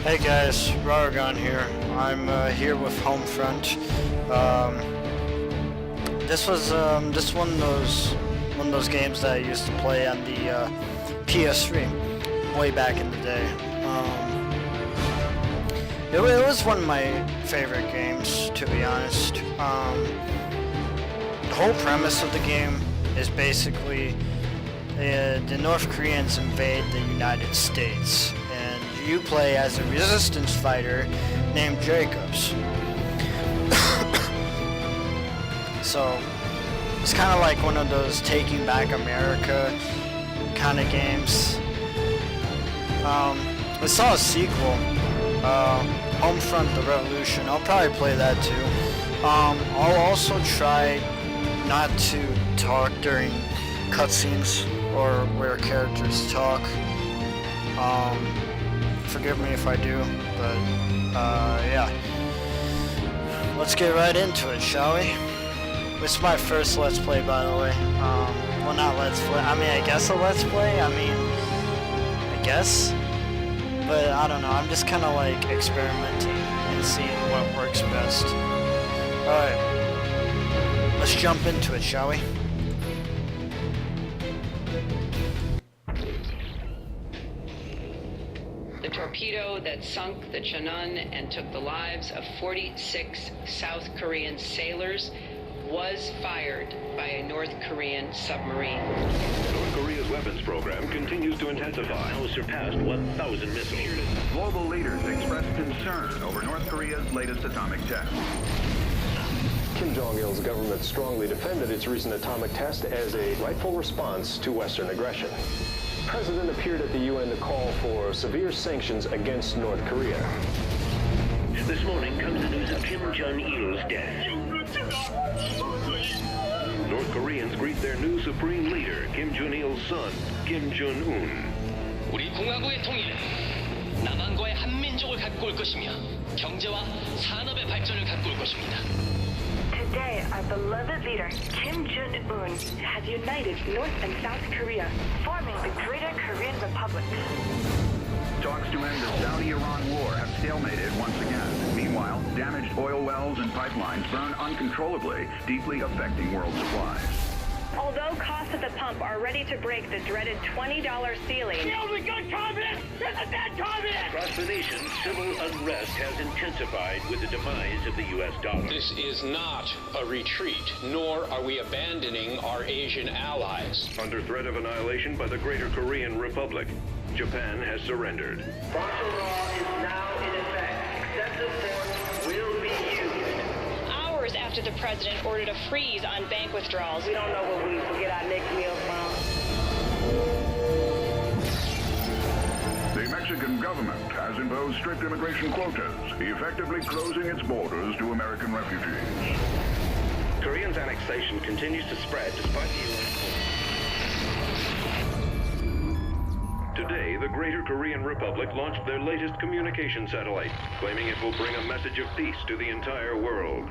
Hey guys, Raragon here. I'm here with HomeFront. This was just one of those games that I used to play on the PS3 way back in the day. It was one of my favorite games, to be honest. The whole premise of the game is basically the North Koreans invade the United States. You play as a resistance fighter named Jacobs. So it's kind of like one of those Taking Back America kind of games. I saw a sequel, HomeFront: The Revolution. I'll probably play that too. I'll also try not to talk during cutscenes or where characters talk. Forgive me if I do, but yeah. Let's get right into it, shall we? This is my first Let's Play, by the way. Well, not Let's Play. I mean, I guess a Let's Play. I guess. But I don't know. I'm just kind of like experimenting and seeing what works best. Alright. Let's jump into it, shall we? The torpedo that sunk the Cheonan and took the lives of 46 South Korean sailors was fired by a North Korean submarine. North Korea's weapons program continues to intensify. Now surpassed 1,000 missiles. Global leaders expressed concern over North Korea's latest atomic test. Kim Jong-il's government strongly defended its recent atomic test as a rightful response to Western aggression. The president appeared at the UN to call for severe sanctions against North Korea. This morning comes the news of Kim Jong-il's death. North Koreans greet their new supreme leader, Kim Jong-il's son, Kim Jong-un. 우리 공화국의 통일은 남한과의 한민족을 갖고 올 것이며 경제와 산업의 발전을 갖고 올 것입니다. Today, our beloved leader, Kim Jong-un, has united North and South Korea, forming the Greater Korean Republic. Talks to end the Saudi-Iran war have stalemated once again. Meanwhile, damaged oil wells and pipelines burn uncontrollably, deeply affecting world supplies. Although costs at the pump are ready to break the dreaded $20 ceiling, The only good communist is a dead communist! Across the nation, civil unrest has intensified with the demise of the U.S. dollar. This is not a retreat, nor are we abandoning our Asian allies. Under threat of annihilation by the Greater Korean Republic, Japan has surrendered. Martial law is now in effect. Excessive force will be used. hours after the president ordered a freeze on bank withdrawals. We don't know where we will get our next meal from. The Mexican government has imposed strict immigration quotas, effectively closing its borders to American refugees. Koreans' annexation continues to spread despite the U.S. Today, the Greater Korean Republic launched their latest communication satellite, claiming it will bring a message of peace to the entire world.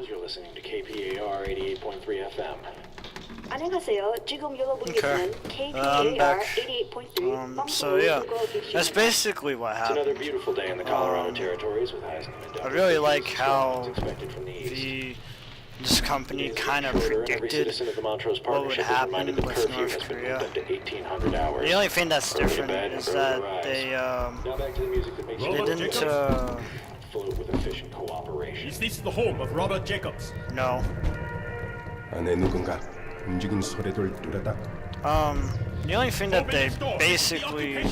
You're listening to KPAR 88.3 FM. 안녕하세요. 지금 여러분께서는 I'm back. KPAR 88.3 So yeah, that's basically what It's another happened. beautiful day in the Colorado territories with highs in the I really like how expected from the east. this company kind of Every predicted citizen of the Montrose what would Partnership is happen reminded the with curfew North has been Korea. moved up to 1800 hours. The only thing that's Early to different bed and is early to that rise. Now back to the music that makes they you didn't float with efficient cooperation. Is this the home of Robert Jacobs? no. 안에 누군가 움직인 소리를 뚜렷다. The only thing that they basically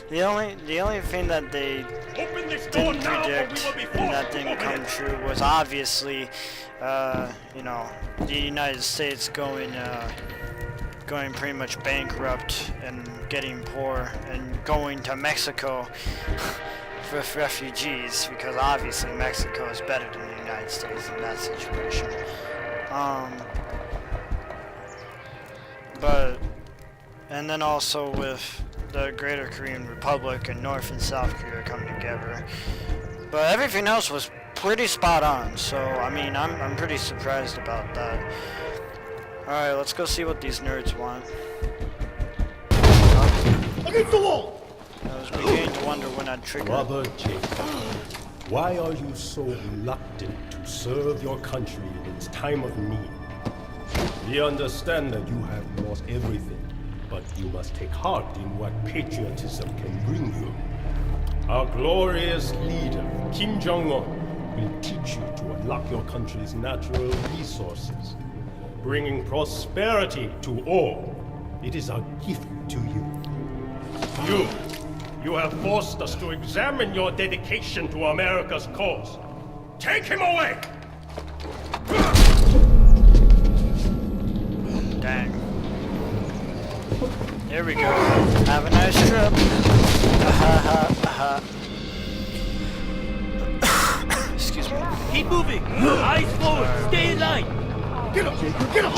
the only thing that they didn't predict and that didn't come true was obviously you know, the United States going pretty much bankrupt and getting poor and going to Mexico with refugees, because obviously Mexico is better than the United States in that situation. But, and then also with the Greater Korean Republic and North and South Korea coming together. But everything else was pretty spot on, so I mean, I'm pretty surprised about that. Alright, let's go see what these nerds want. Against the wall! I was beginning to wonder when I'd trigger. Brother Jacob, why are you so reluctant to serve your country in its time of need? We understand that you have lost everything, but you must take heart in what patriotism can bring you. Our glorious leader, Kim Jong-un, will teach you to unlock your country's natural resources, bringing prosperity to all. It is a gift to you. You have forced us to examine your dedication to America's cause. Take him away! Dang. Here we go. Have a nice trip. Excuse me. Keep moving. Eyes forward. Stay in line. Get up, Jacob! Get up!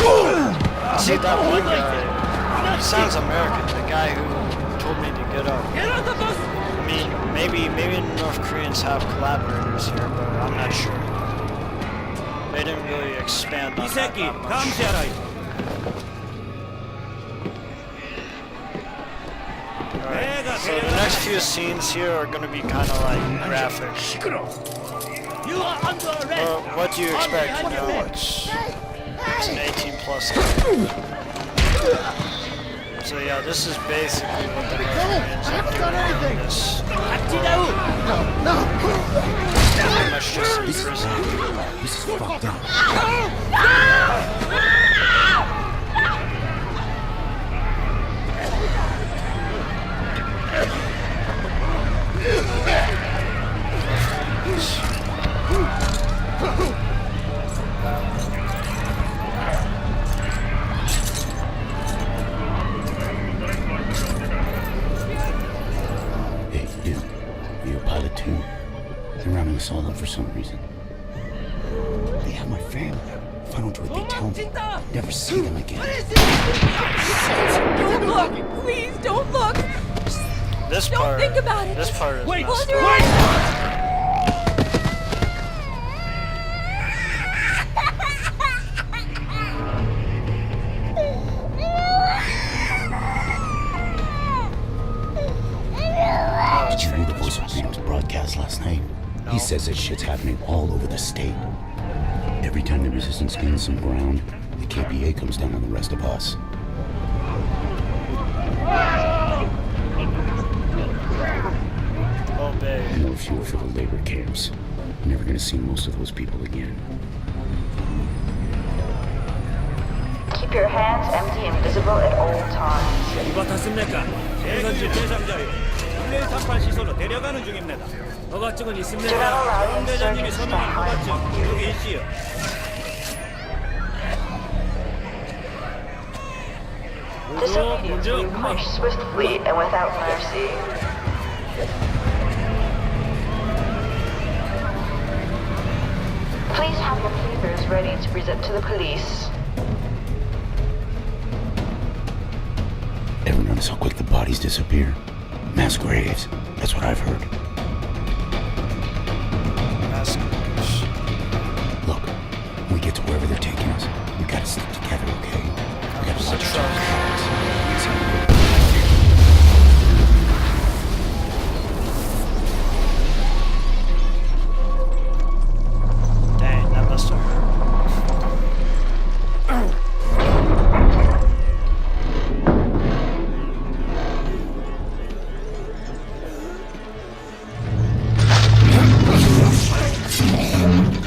See that one guy? He sounds American. The guy who told me to get up. Get out the bus. I mean, maybe the North Koreans have collaborators here, but I'm not sure. They didn't really expand on that much. Alright, so the next few scenes here are going to be kind of like graphic. You are under arrest. Well, what do you expect? You know, it's an 18+ game. So yeah, this is basically what the Koreans are doing in this. Pretty much just in prison. This is fucked up. Hey, you. Are you a pilot too? They're rounding us all up for some reason. They have my family. If I don't do what they tell me, I'll never see them again. Don't look! Please don't look! This don't part, think about it. This part is wait, messed your up. Did you read the voice of freedom's broadcast last night? No. He says this shit's happening all over the state. Every time the resistance gains some ground, the KPA comes down on the rest of us. Oh, babe. No fuel for the labor camps. You're never gonna see most of those people again. Keep your hands empty and visible at all times. 이거 탔습니까? 생선지 대상자요. 플레이 탑판 시설로 데려가는 중입니다. 허가증은 있습니까? 황 대장님이 서명한 허가증 여기 있지요. Disobedience will be punished swiftly and without mercy. Please have your papers ready to present to the police. Ever notice how quick the bodies disappear? Mass graves. That's what I've heard. Look, when we get to wherever they're taking us, we gotta stick together, okay? We gotta watch each other. Dang, that must have hurt.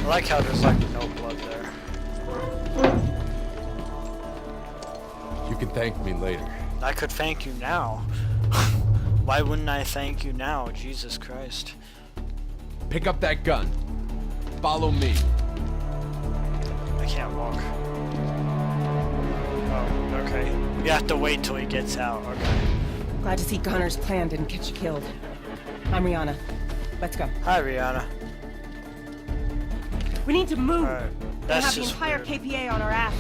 I like how there's like no blood there. thank me later. I could thank you now. Why wouldn't I thank you now? Jesus Christ. Pick up that gun. Follow me. I can't walk. Oh, okay. We have to wait till he gets out. Okay. Glad to see Gunner's plan didn't get you killed. I'm Rihanna. Let's go. Hi, Rihanna. We need to move. Alright. We That's have the just entire weird. KPA on our ass.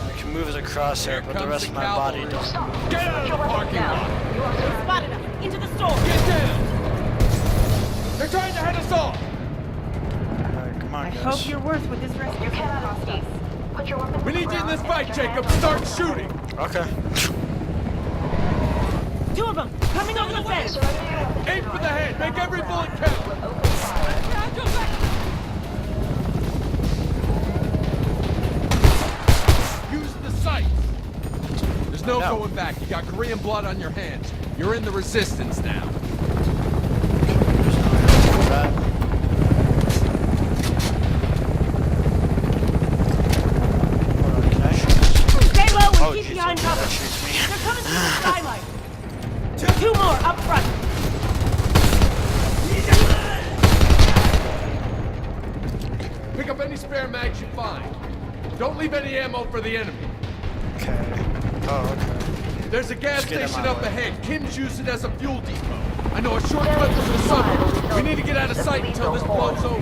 I can move as a crosshair, but the rest of my body doesn't. Get out of the parking lot! They spotted us. Into the store. Get down! They're trying to head us off! Alright, come on, I guys. hope you're worth what this rescue costs us. Put your weapons We need you in this fight, Jacob! Start shooting! Okay. Two of them coming over the fence. Aim for the head! Make every bullet count! Use the sights! There's no going back. You got Korean blood on your hands. You're in the resistance now. Stay low and Oh, keep geez, behind okay, cover. that shoots me. They're coming through the skylight. Two more up front. Pick up any spare mags you find. Don't leave any ammo for the enemy. Okay. Oh, okay. There's a gas Just get in station my up way. ahead. Kim's used it as a fuel depot. I know a shortcut to the suburbs. We need to get out of sight until this blows over.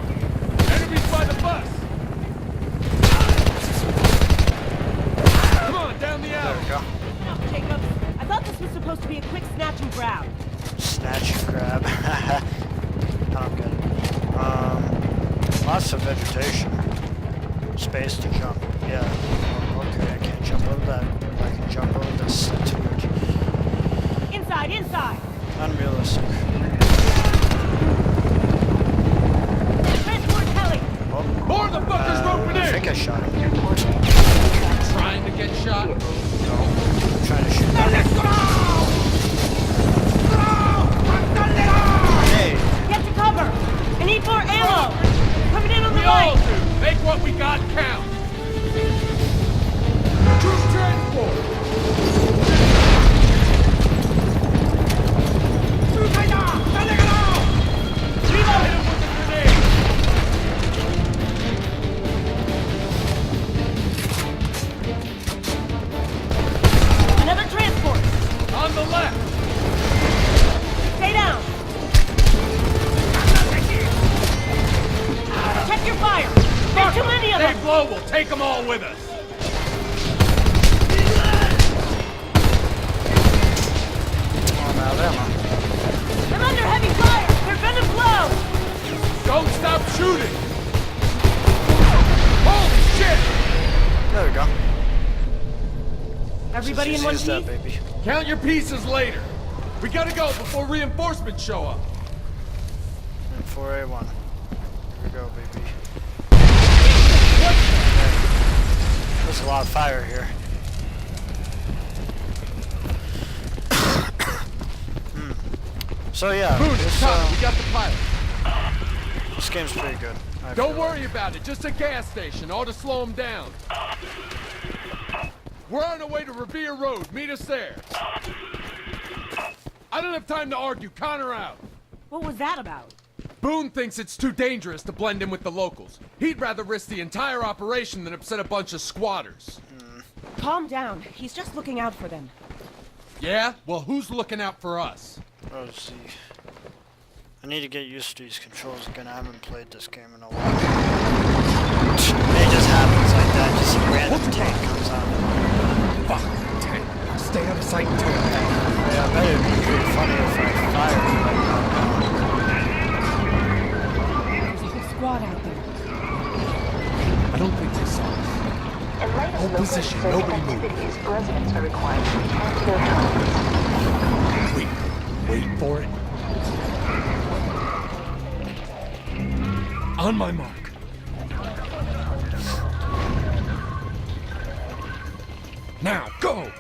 Enemies by the bus. Come on, down the There alley. we go. Jacob, I thought this was supposed to be a quick snatch and grab. Snatch and grab. I don't get it. Lots of vegetation. Space to jump. Yeah. Oh, okay, I can't jump over that. I can jump over this. That's weird. Inside, inside. Unrealistic. Transport heli. Oh. More of the fuckers roping I in. think I shot him. Trying to get shot. No. I'm trying to shoot him. Hey. Get to cover. I need more ammo. Coming in on the We all right. do. Make what we got count. Choose transport. Another transport. On the left. Stay down. Check your fire. There's too many of them. Stay low. We'll take them all with us. I'm out of ammo. I'm under heavy fire. They're gonna blow. Don't stop shooting. Holy shit! There we go. Everybody in one Use piece? that, baby. Count your pieces later. We gotta go before reinforcements show up. And 4A1. Here we go, baby. There's a lot of fire here. So yeah, Boone, this, it's time. We got the pilot. this game's pretty good. I Don't feel worry about it. Just a gas station. Ought to slow them down. We're on our way to Revere Road. Meet us there. I don't have time to argue. Connor out. What was that about? Boone thinks it's too dangerous to blend in with the locals. He'd rather risk the entire operation than upset a bunch of squatters. Calm down. He's just looking out for them. Yeah? Well, who's looking out for us? Oh, see. I need to get used to these controls again. I haven't played this game in a while. It just happens like that. Just a random tank comes out. Fuck. Tank. Stay out of sight until we're back. Yeah, I bet it'd be pretty funny if I fired right now. There's a big squad out there. I don't think they saw us. Hold position. Nobody move. Residents are required to return to their homes. Wait for it. On my mark. Now, go!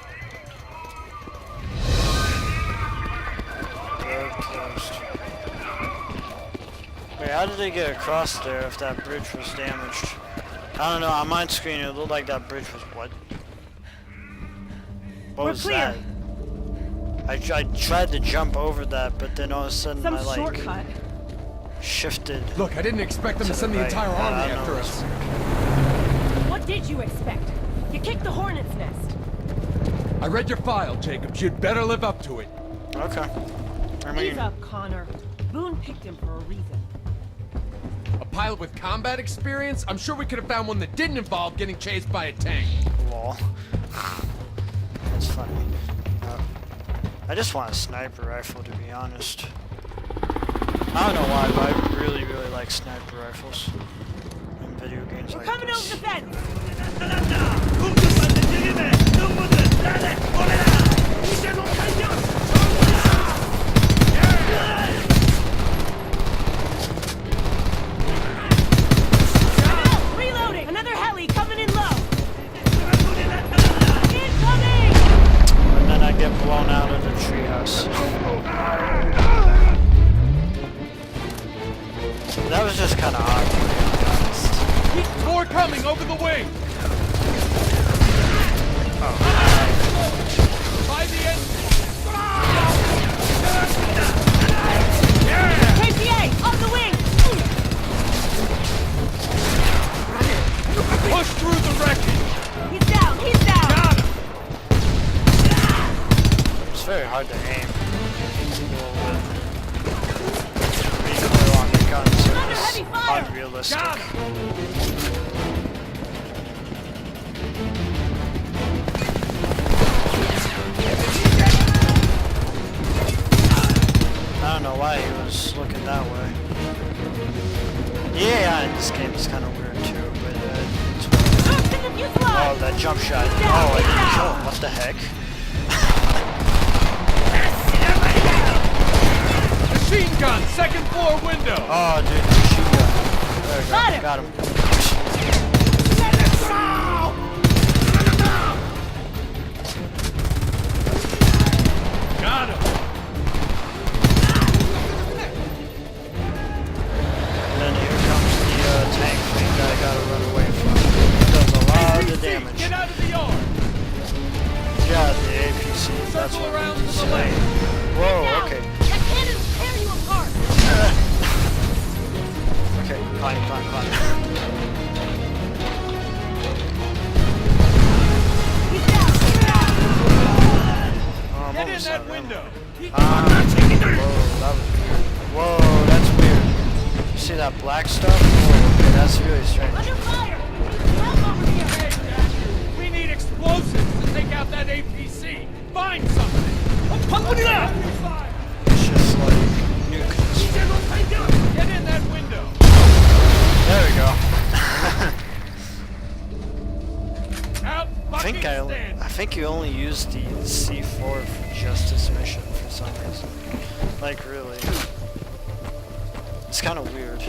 Wait, how did they get across there if that bridge was damaged? I don't know, on my screen it looked like that bridge was what? What was that? I tried to jump over that, but then all of a sudden Some I like shortcut. shifted. Look, I didn't expect them to send the entire army after us. What did you expect? You kicked the hornet's nest. I read your file, Jacobs. You'd better live up to it. Okay. I mean, Ease up, Connor. Boone picked him for a reason. A pilot with combat experience? I'm sure we could have found one that didn't involve getting chased by a tank. lol. That's funny. I just want a sniper rifle, to be honest. I don't know why, but I really, really like sniper rifles in video games like Coming this. over the fence! Reloading! Another heli coming in low! Incoming! And then I get blown out of the treehouse. That was just kind of odd, to be honest. More coming over the wing! By the end. KPA! On the wing! Push through the wreckage! He's down! He's down! Got him! It's very hard to aim. Recoil on the guns is unrealistic. Got him! I don't know why he was looking that way. Yeah, in this game is kind of weird too, but it's oh, that jump shot. Oh, I didn't kill him. What the heck? Machine gun, second floor window! Oh, dude, machine gun. There we go. Got him. Got him! Then here comes the tank thing that I gotta run away from. It does a lot of damage. Get out of the yard! Yeah, the APC. That's Circle what around I'm to the saying. left. Whoa, okay. That cannon's tear you apart! Okay, climb. He's down! He's down! Oh, I'm Get in almost that out. window! Whoa, that's weird. You see that black stuff? Whoa, okay, that's really strange. Under fire! Help over here! Hey, Dad, we need explosives to take out that APC! Find something! It's just like nukes. Get in that window! There we go. Out I think you only use the C4 for Justice mission for some reason. Like, really. It's kind of weird.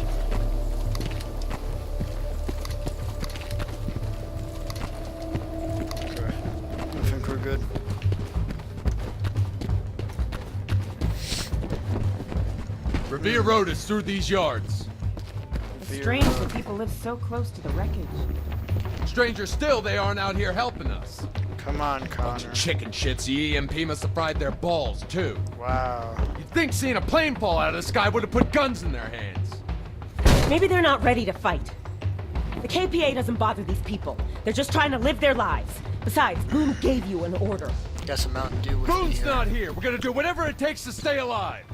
Okay. I think we're good. Revere Road is through these yards. It's strange that people live so close to the wreckage. Stranger still, they aren't out here helping us. Come on, Bunch Connor. of chicken shits. The EMP must have fried their balls, too. Wow. You'd think seeing a plane fall out of the sky would have put guns in their hands. Maybe they're not ready to fight. The KPA doesn't bother these people. They're just trying to live their lives. Besides, Boone gave you an order. Got some Mountain Dew with me Boone's here. not here. We're gonna do whatever it takes to stay alive.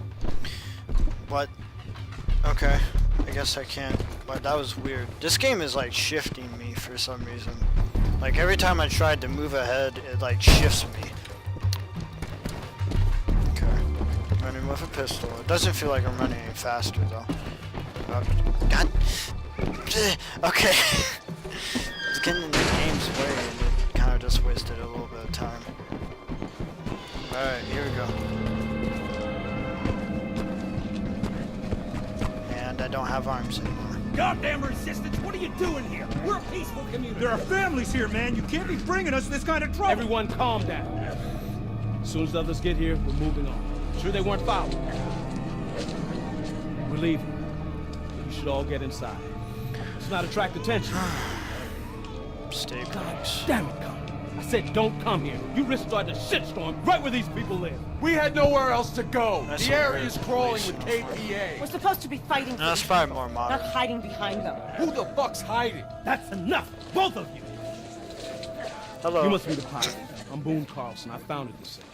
What? Okay. I guess I can't. But that was weird. This game is like shifting me for some reason. Like every time I tried to move ahead, it like shifts me. Okay. Running with a pistol. It doesn't feel like I'm running any faster though. God. Okay. It's getting in the game's way and it kind of just wasted a little bit of time. Alright, here we go. And I don't have arms anymore. Goddamn resistance! What are you doing here? We're a peaceful community. There are families here, man. You can't be bringing us this kind of trouble. Everyone calm down. As soon as the others get here, we're moving on. Sure they weren't following. We're leaving. You should all get inside. Let's not attract attention. Stay God close. damn it, Con. I said don't come here. You risk starting a shitstorm right where these people live. We had nowhere else to go. That's The area is weird crawling police with uniform. KPA. We're supposed to be fighting for That's these probably people, more modern. not hiding behind them. Who the fuck's hiding? That's enough, both of you. Hello. You must be the pilot. I'm Boone Carlson. I founded this thing.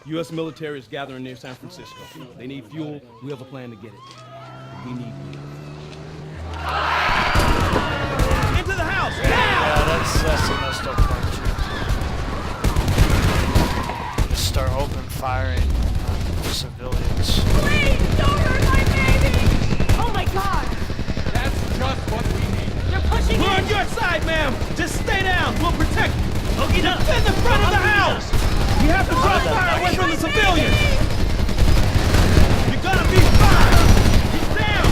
U.S. military is gathering near San Francisco. They need fuel. We have a plan to get it. We need fuel. Into the house! Now! Yeah, that's the messed up part too. Just start open firing on civilians. Please, don't hurt my baby! Oh my god! That's just what we need. They're pushing We're in! on your side, ma'am! Just stay down! We'll protect you! Defend the front of the house! We have to draw fire away from the civilians! You're gonna be fine! He's down!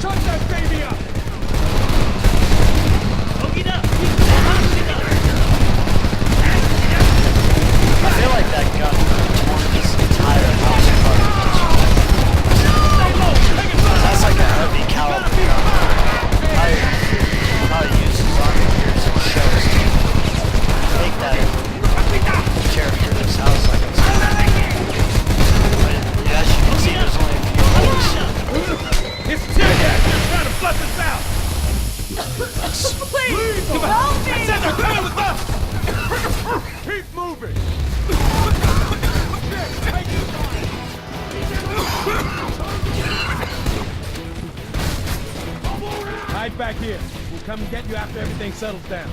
Chuck that baby up! I feel like that gun torn this entire house apart. That's like a heavy caliber gun. How it uses on years and shows to make that character in this house like it's but as you can see, there's only a few holes. It's tear gas! They're trying to flush us out! Please, help me! I said they're coming with us! Keep moving! Hide back here. We'll come and get you after everything settles down.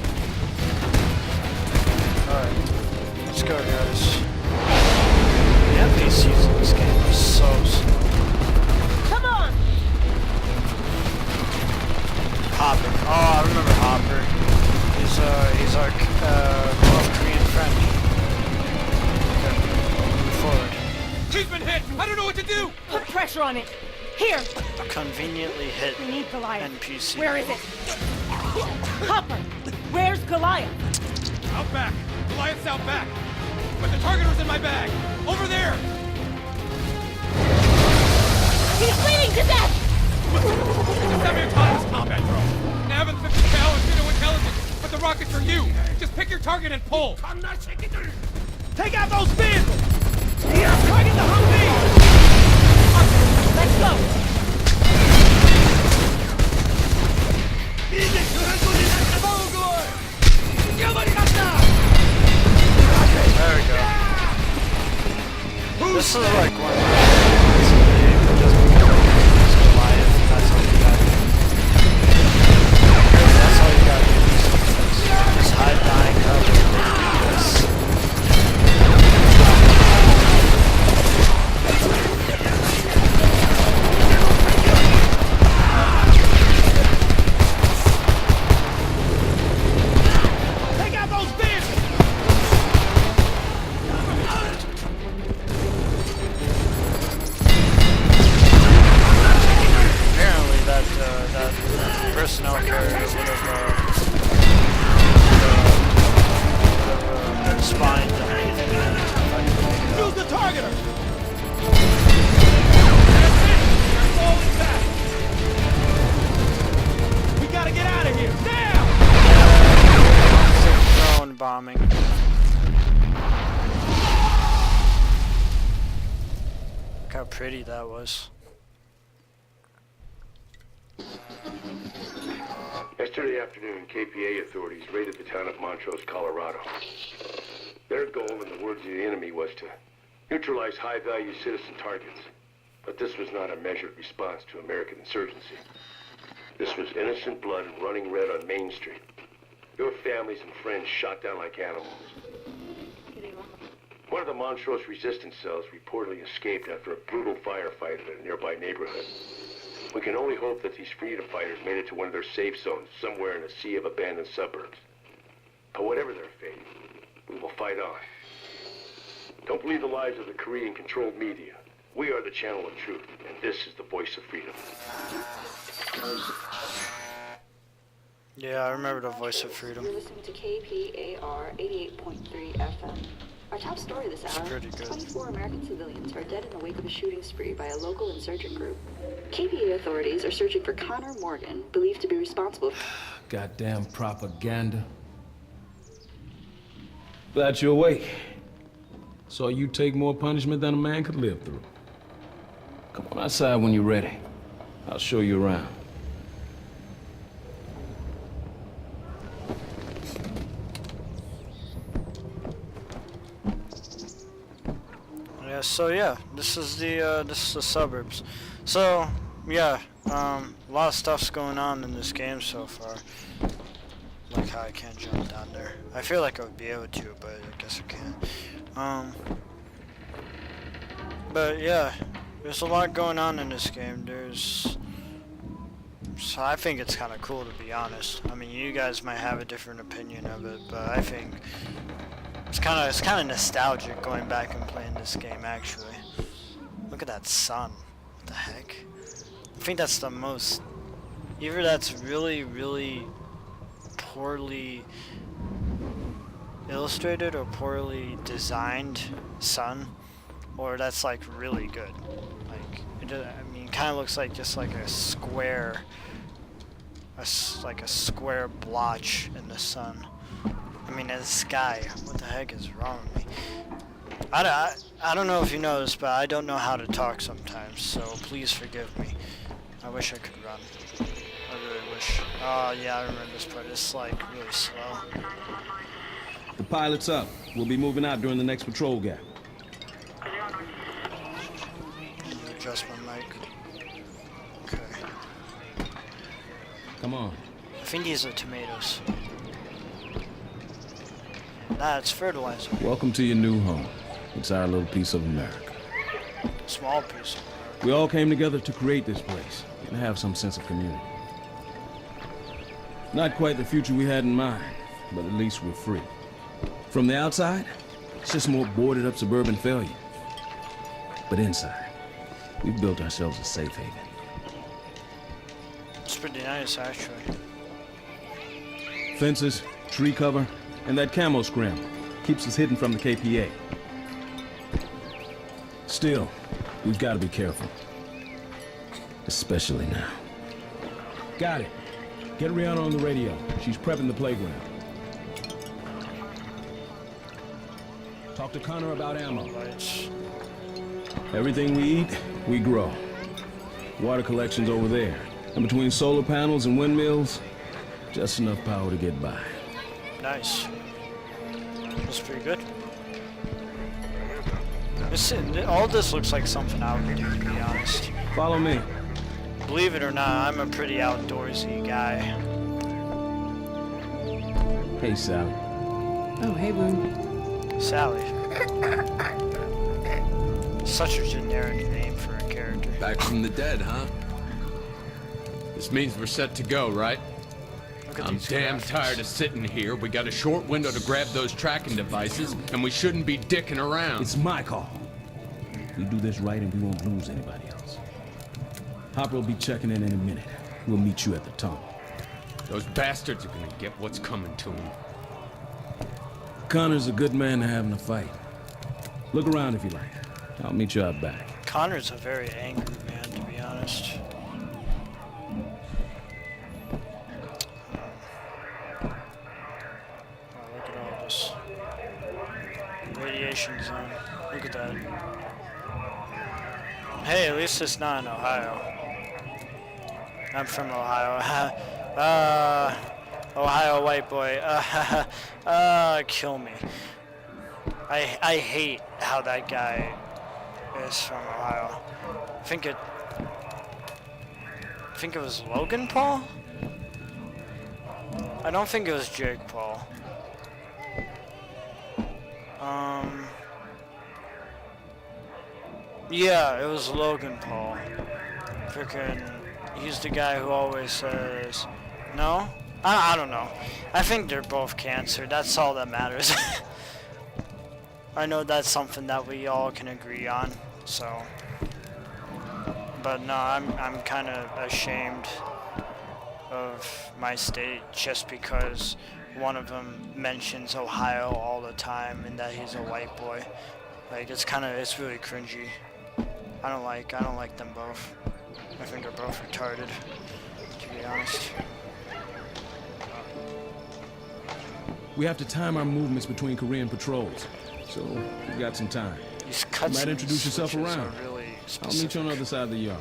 Alright, let's go, guys. The NPCs in this game are so slow. Come on! Hopper. Oh, I remember Hopper. He's our North Korean friend. Okay, move forward. He's been hit! I don't know what to do! Put pressure on it! Here! Conveniently hit We need Goliath. NPC. Where is it? Hopper! Where's Goliath? Out back! Goliath's out back! But the target was in my bag! Over there! He's bleeding to death! It's a semi-autonomous combat drone. Nav and 50 cal and pseudo intelligence, but the rockets are you! Just pick your target and pull! Take out those vehicles! Target the Humvee! Let's go! There we go. This is like one of the things in the game, just because it's Goliath, that's all you gotta do. That's all you gotta do. Just hide behind cover. Take out those vehicles! Apparently that personnel carrier would have been spotting done anything. Use the targeter! We gotta get out of here! Now! Drone bombing. Look how pretty that was. Yesterday afternoon, KPA authorities raided the town of Montrose, Colorado. Their goal, in the words of the enemy, was to neutralize high-value citizen targets. But this was not a measured response to American insurgency. This was innocent blood running red on Main Street. Your families and friends shot down like animals. One of the Montrose resistance cells reportedly escaped after a brutal firefight in a nearby neighborhood. We can only hope that these freedom fighters made it to one of their safe zones somewhere in a sea of abandoned suburbs. But whatever their fate, we will fight on. Don't believe the lies of the Korean-controlled media. We are the channel of truth, and this is the voice of freedom. Yeah, I remember the voice of freedom. You're listening to KPAR 88.3 FM. Our top story this hour, 24 American civilians are dead in the wake of a shooting spree by a local insurgent group. KPA authorities are searching for Connor Morgan, believed to be responsible for... Goddamn propaganda. Glad you're awake. Saw you take more punishment than a man could live through. Come on outside when you're ready. I'll show you around. Yeah, so yeah, this is the suburbs. So yeah, a lot of stuff's going on in this game so far. Like how I can't jump down there. I feel like I would be able to, but I guess I can't. But yeah, there's a lot going on in this game. So I think it's kind of cool, to be honest. I mean, you guys might have a different opinion of it, but I think it's kind of nostalgic going back and playing this game. Actually, look at that sun. What the heck? I think that's the most. Either that's really, really poorly illustrated or poorly designed sun, or that's like really good. Like, I mean, it kind of looks like just like a square, like a square blotch in the sun. I mean, in the sky. What the heck is wrong with me? I don't know if you know this, but I don't know how to talk sometimes, so please forgive me. I wish I could run. I really wish. Oh yeah, I remember this part. It's like really slow. The pilot's up. We'll be moving out during the next patrol gap. Adjust my mic. Okay. Come on. I think these are tomatoes. Nah, it's fertilizer. Welcome to your new home. It's our little piece of America. Small piece of America. We all came together to create this place and have some sense of community. Not quite the future we had in mind, but at least we're free. From the outside, it's just more boarded up suburban failure. But inside, we've built ourselves a safe haven. It's pretty nice, actually. Fences, tree cover, and that camo scrim keeps us hidden from the KPA. Still, we've got to be careful. Especially now. Got it. Get Rihanna on the radio. She's prepping the playground. Talk to Connor about ammo. Everything we eat, we grow. Water collection's over there. And between solar panels and windmills, just enough power to get by. Nice. That's pretty good. All this looks like something I would do, to be honest. Follow me. Believe it or not, I'm a pretty outdoorsy guy. Hey, Sally. Oh, hey, Boone. Sally. Such a generic name for a character. Back from the dead, huh? This means we're set to go, right? I'm damn tired of sitting here. We got a short window to grab those tracking devices, and we shouldn't be dicking around. It's my call. We do this right and we won't lose anybody else. Hopper will be checking in a minute. We'll meet you at the tunnel. Those bastards are gonna get what's coming to them. Connor's a good man to have in a fight. Look around if you like. I'll meet you out back. Connor's a very angry man, to be honest. Radiation zone. Look at that. Hey, at least it's not in Ohio. I'm from Ohio. Ohio white boy. Kill me. I hate how that guy is from Ohio. I think it was Logan Paul? I don't think it was Jake Paul. Yeah, it was Logan Paul. Frickin', he's the guy who always says, no? I don't know. I think they're both cancer. That's all that matters. I know that's something that we all can agree on, so. But no, I'm kind of ashamed of my state just because one of them mentions Ohio all the time and that he's a white boy. Like, it's really cringy. I don't like them both. I think they're both retarded, to be honest. We have to time our movements between Korean patrols, so we've got some time. These You might introduce yourself switches around. are really I'll meet you on the other side of the yard.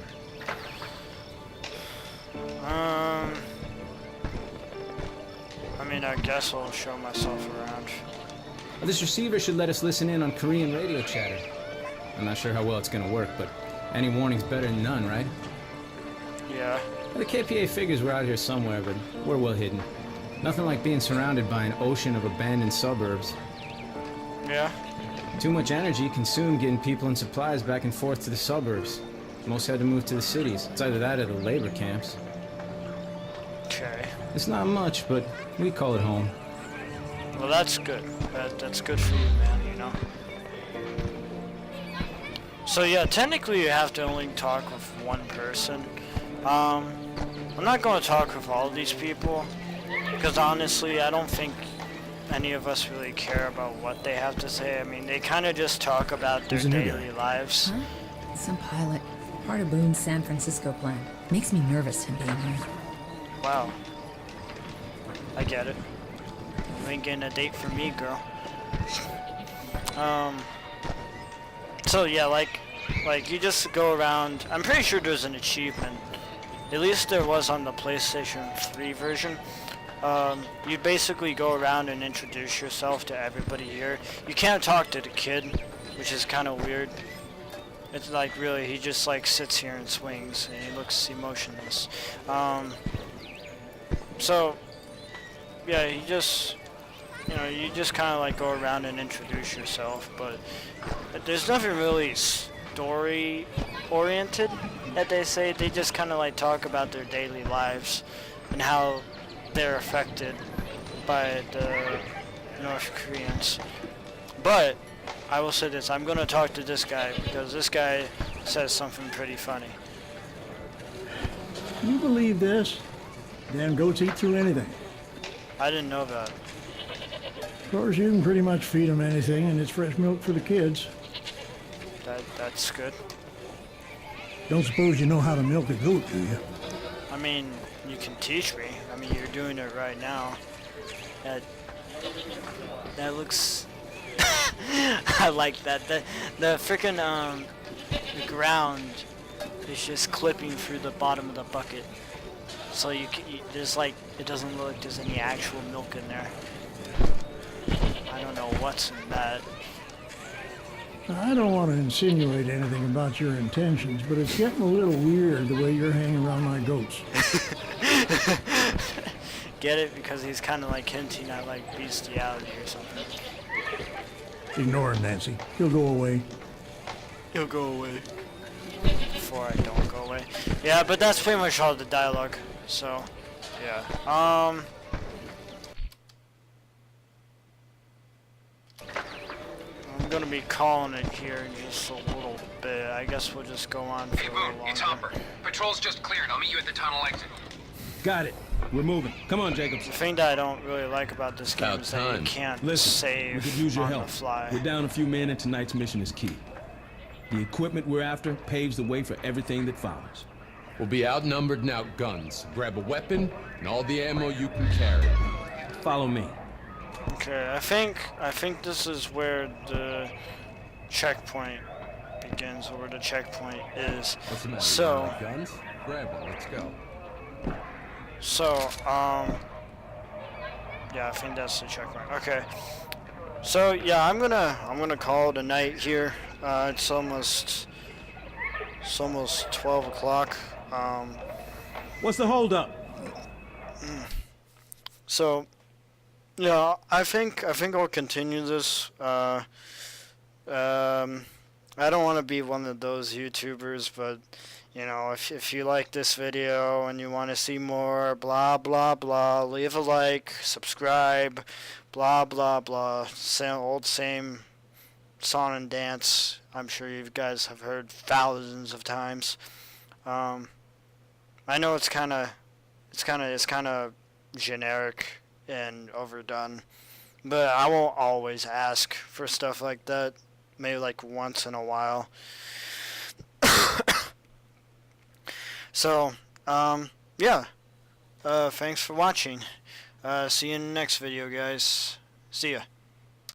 I mean, I guess I'll show myself around. This receiver should let us listen in on Korean radio chatter. I'm not sure how well it's gonna work, but any warning's better than none, right? Yeah. The KPA figures we're out here somewhere, but we're well hidden. Nothing like being surrounded by an ocean of abandoned suburbs. Yeah. Too much energy consumed getting people and supplies back and forth to the suburbs. Most had to move to the cities. It's either that or the labor camps. Okay. It's not much, but we call it home. Well, that's good. That's good for you, man, you know? So yeah, technically you have to only talk with one person. I'm not going to talk with all these people, because honestly, I don't think any of us really care about what they have to say. I mean, they kind of just talk about their daily lives. Huh? Some pilot. Part of Boone's San Francisco plan. Makes me nervous him being here. Wow. I get it. You ain't getting a date from me, girl. So yeah, like you just go around. I'm pretty sure there's an achievement. At least there was on the PlayStation 3 version. You basically go around and introduce yourself to everybody here. You can't talk to the kid, which is kind of weird. It's like, really, he just like sits here and swings, and he looks emotionless. So yeah, you just kind of like go around and introduce yourself, but there's nothing really story oriented that they say. They just kind of like talk about their daily lives and how they're affected by the North Koreans. But I will say this, I'm going to talk to this guy because this guy says something pretty funny. Can you believe this? Damn goats eat through anything. I didn't know that. Of course, you can pretty much feed them anything, and it's fresh milk for the kids. That's good. Don't suppose you know how to milk a goat, do you? I mean, you can teach me. I mean, you're doing it right now. That looks... I like that. The frickin' the ground is just clipping through the bottom of the bucket. So there's like, it doesn't look like there's any actual milk in there. I don't know what's in that. Now, I don't want to insinuate anything about your intentions, but it's getting a little weird the way you're hanging around my goats. Get it? Because he's kind of like hinting at like bestiality or something. Ignore him, Nancy. He'll go away. He'll go away. Before I don't go away. Yeah, but that's pretty much all the dialogue. So, yeah. I'm gonna be calling it here in just a little bit. I guess we'll just go on for a little longer. It's Hopper. Patrol's just cleared. I'll meet you at the tunnel exit. Got it. We're moving. Come on, Jacobs. The thing that I don't really like about this game is that you can't save we could use your on help. the fly. We're down a few men, and tonight's mission is key. The equipment we're after paves the way for everything that follows. We'll be outnumbered and outgunned. Grab a weapon and all the ammo you can carry. Follow me. Okay, I think this is where the checkpoint begins, or where the checkpoint is. What's the matter? So, You like guns? Grab one. Let's go. So, yeah, I think that's the checkpoint. Okay. So, yeah, I'm gonna call it a night here. It's almost 12 o'clock. What's the holdup? So, yeah, I think I'll continue this. I don't want to be one of those YouTubers, but you know, if you like this video and you want to see more, blah blah blah, leave a like, subscribe, blah blah blah. Same song and dance. I'm sure you guys have heard thousands of times. I know it's kind of generic and overdone. But I won't always ask for stuff like that. Maybe like once in a while. So, yeah. Thanks for watching. See you in the next video, guys. See ya.